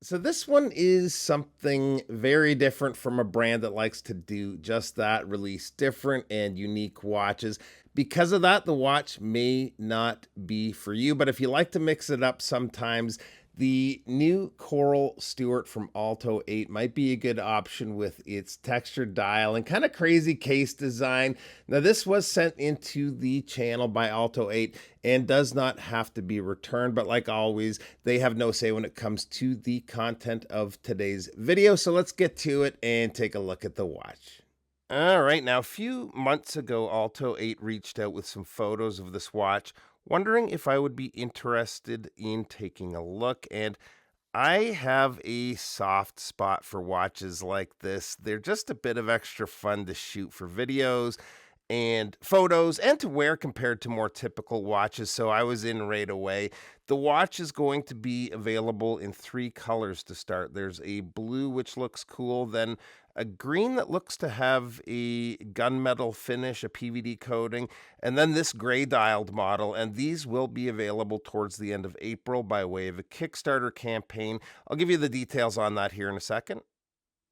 So this one is something very different from a brand that likes to do just that, release different and unique watches. Because of that, the watch may not be for you, but if you like to mix it up sometimes, the new Coral Steward from Olto-8 might be a good option with its textured dial and kind of crazy case design. Now, this was sent into the channel by Olto-8 and does not have to be returned, but like always, they have no say when it comes to the content of today's video. So let's get to it and take a look at the watch. All right, now a few months ago, Alto 8 reached out with some photos of this watch, wondering if I would be interested in taking a look. And I have a soft spot for watches like this. They're just a bit of extra fun to shoot for videos and photos and to wear compared to more typical watches. So I was in right away. The watch is going to be available in three colors to start. There's a blue, which looks cool, then a green that looks to have a gunmetal finish, a PVD coating, and then this gray dialed model. And these will be available towards the end of April by way of a Kickstarter campaign. I'll give you the details on that here in a second.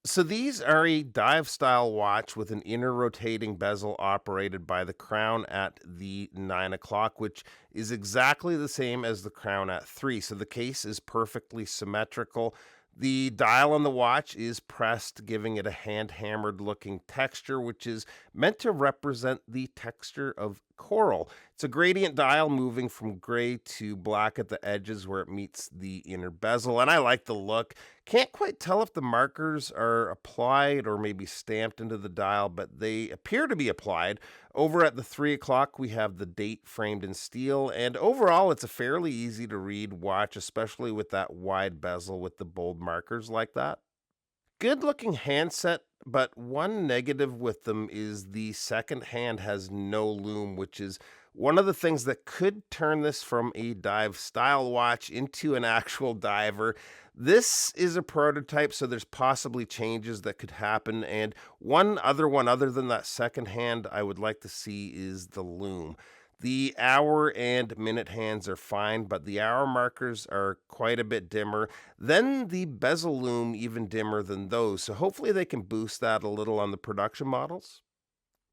So these are a dive style watch with an inner rotating bezel operated by the crown at the 9 o'clock, which is exactly the same as the crown at 3. So the case is perfectly symmetrical. The dial on the watch is pressed, giving it a hand hammered looking texture, which is meant to represent the texture of coral. It's a gradient dial moving from gray to black at the edges where it meets the inner bezel. And I like the look. Can't quite tell if the markers are applied or maybe stamped into the dial, but they appear to be applied. Over at the 3 o'clock, we have the date framed in steel, and overall, it's a fairly easy to read watch, especially with that wide bezel with the bold markers like that. Good looking handset, but one negative with them is the second hand has no loom, which is one of the things that could turn this from a dive style watch into an actual diver. This is a prototype, so there's possibly changes that could happen. And one other than that second hand, I would like to see is the loom. The hour and minute hands are fine, but the hour markers are quite a bit dimmer. Then the bezel loom even dimmer than those. So hopefully they can boost that a little on the production models.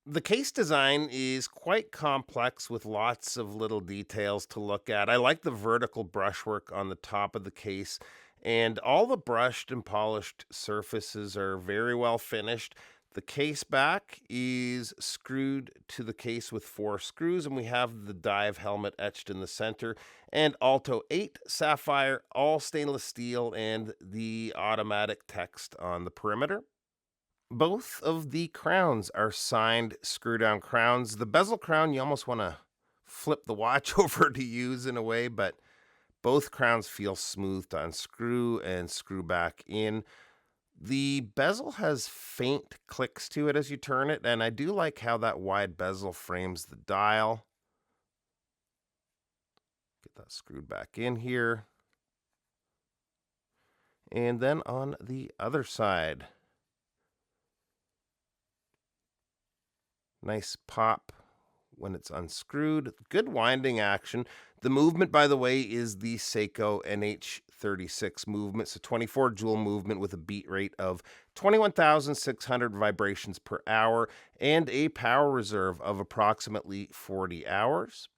The case design is quite complex with lots of little details to look at. I like the vertical brushwork on the top of the case, and all the brushed and polished surfaces are very well finished. The case back is screwed to the case with four screws, and we have the dive helmet etched in the center. And Alto 8 sapphire, all stainless steel, and the automatic text on the perimeter. Both of the crowns are signed screw down crowns. The bezel crown, you almost want to flip the watch over to use in a way, but both crowns feel smooth to unscrew and screw back in. The bezel has faint clicks to it as you turn it, and I do like how that wide bezel frames the dial. Get that screwed back in here. And then on the other side, nice pop when it's unscrewed. Good winding action. The movement, by the way, is the Seiko NH36 movement. So 24 jewel movement with a beat rate of 21,600 vibrations per hour and a power reserve of approximately 40 hours.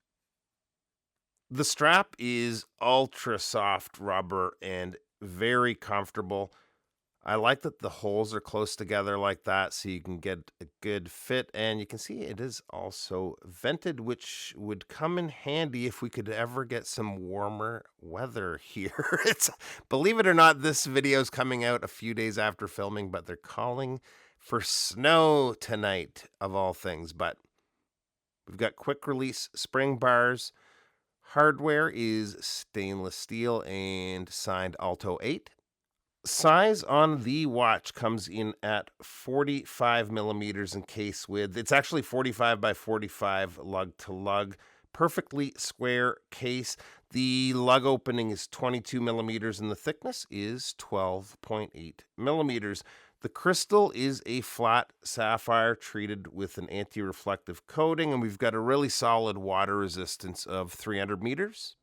The strap is ultra soft rubber and very comfortable. I like that the holes are close together like that so you can get a good fit, and you can see it is also vented, which would come in handy if we could ever get some warmer weather here. It's, believe it or not, this video is coming out a few days after filming, but they're calling for snow tonight of all things. But we've got quick release spring bars. Hardware is stainless steel and signed Alto 8. Size on the watch comes in at 45 millimeters in case width. It's actually 45 by 45 lug to lug. Perfectly square case. The lug opening is 22 millimeters and the thickness is 12.8 millimeters. The crystal is a flat sapphire treated with an anti-reflective coating, and we've got a really solid water resistance of 300 meters.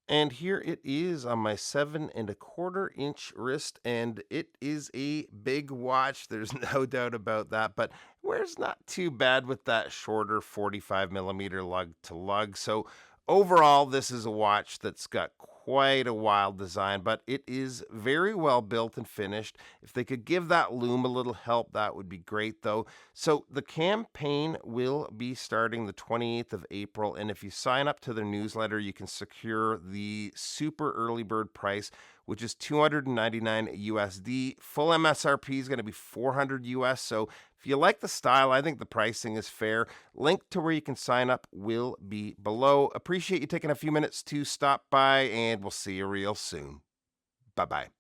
And here it is on my 7.25-inch wrist, and it is a big watch. There's no doubt about that, but wears not too bad with that shorter 45 millimeter lug to lug. So overall, this is a watch that's got quite a wild design, but it is very well built and finished. If they could give that loom a little help, that would be great, though. So the campaign will be starting the 28th of April, and if you sign up to their newsletter, you can secure the super early bird price, which is 299 USD. Full MSRP is going to be 400 US. So if you like the style, I think the pricing is fair. Link to where you can sign up will be below. Appreciate you taking a few minutes to stop by, and we'll see you real soon. Bye bye.